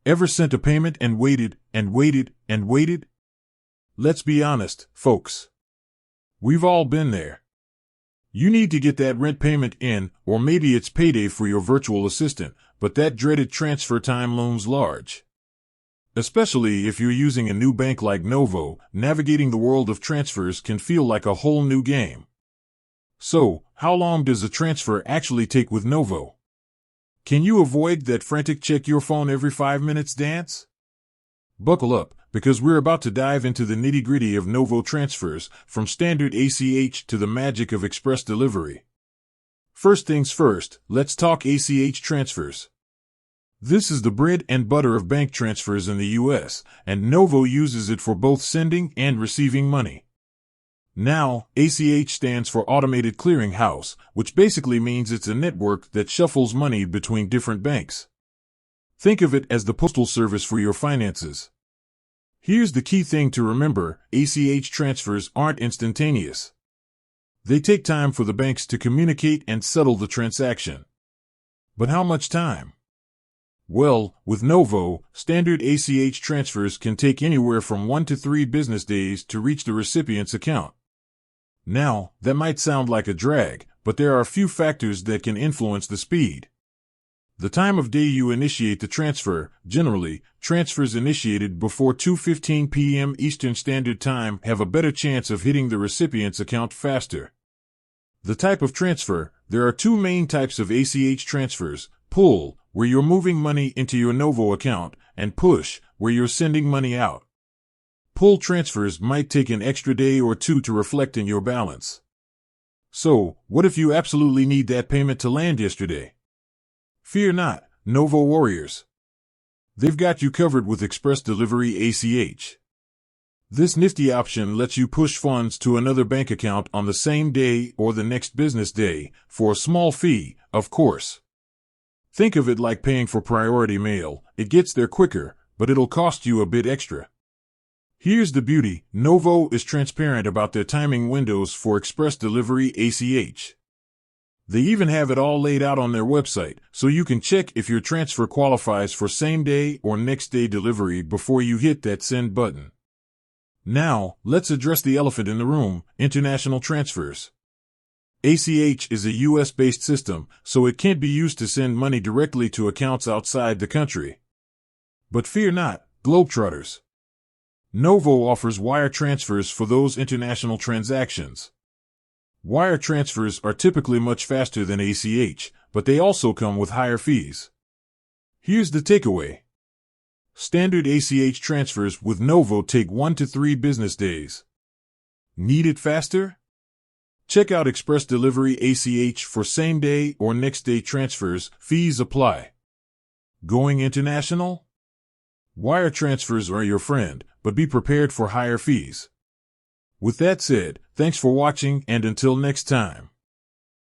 Ever sent a payment and waited and waited and waited? Let's be honest, folks. We've all been there. You need to get that rent payment in, or maybe it's payday for your virtual assistant, but that dreaded transfer time looms large. Especially if you're using a new bank like Novo, navigating the world of transfers can feel like a whole new game. So, how long does a transfer actually take with Novo? Can you avoid that frantic check your phone every 5 minutes dance? Buckle up, because we're about to dive into the nitty-gritty of Novo transfers, from standard ACH to the magic of express delivery. First things first, let's talk ACH transfers. This is the bread and butter of bank transfers in the US, and Novo uses it for both sending and receiving money. Now, ACH stands for Automated Clearing House, which basically means it's a network that shuffles money between different banks. Think of it as the postal service for your finances. Here's the key thing to remember: ACH transfers aren't instantaneous. They take time for the banks to communicate and settle the transaction. But how much time? Well, with Novo, standard ACH transfers can take anywhere from 1 to 3 business days to reach the recipient's account. Now, that might sound like a drag, but there are a few factors that can influence the speed. The time of day you initiate the transfer. Generally, transfers initiated before 2:15 p.m. Eastern Standard Time have a better chance of hitting the recipient's account faster. The type of transfer: there are 2 main types of ACH transfers: pull, where you're moving money into your Novo account, and push, where you're sending money out. Pull transfers might take an extra day or 2 to reflect in your balance. So, what if you absolutely need that payment to land yesterday? Fear not, Novo warriors. They've got you covered with Express Delivery ACH. This nifty option lets you push funds to another bank account on the same day or the next business day, for a small fee, of course. Think of it like paying for priority mail. It gets there quicker, but it'll cost you a bit extra. Here's the beauty: Novo is transparent about their timing windows for Express Delivery ACH. They even have it all laid out on their website, so you can check if your transfer qualifies for same-day or next-day delivery before you hit that send button. Now, let's address the elephant in the room: international transfers. ACH is a US-based system, so it can't be used to send money directly to accounts outside the country. But fear not, globetrotters. Novo offers wire transfers for those international transactions. Wire transfers are typically much faster than ACH, but they also come with higher fees. Here's the takeaway: standard ACH transfers with Novo take 1 to 3 business days. Need it faster? Check out Express Delivery ACH for same-day or next-day transfers. Fees apply. Going international? Wire transfers are your friend, but be prepared for higher fees. With that said, thanks for watching, and until next time.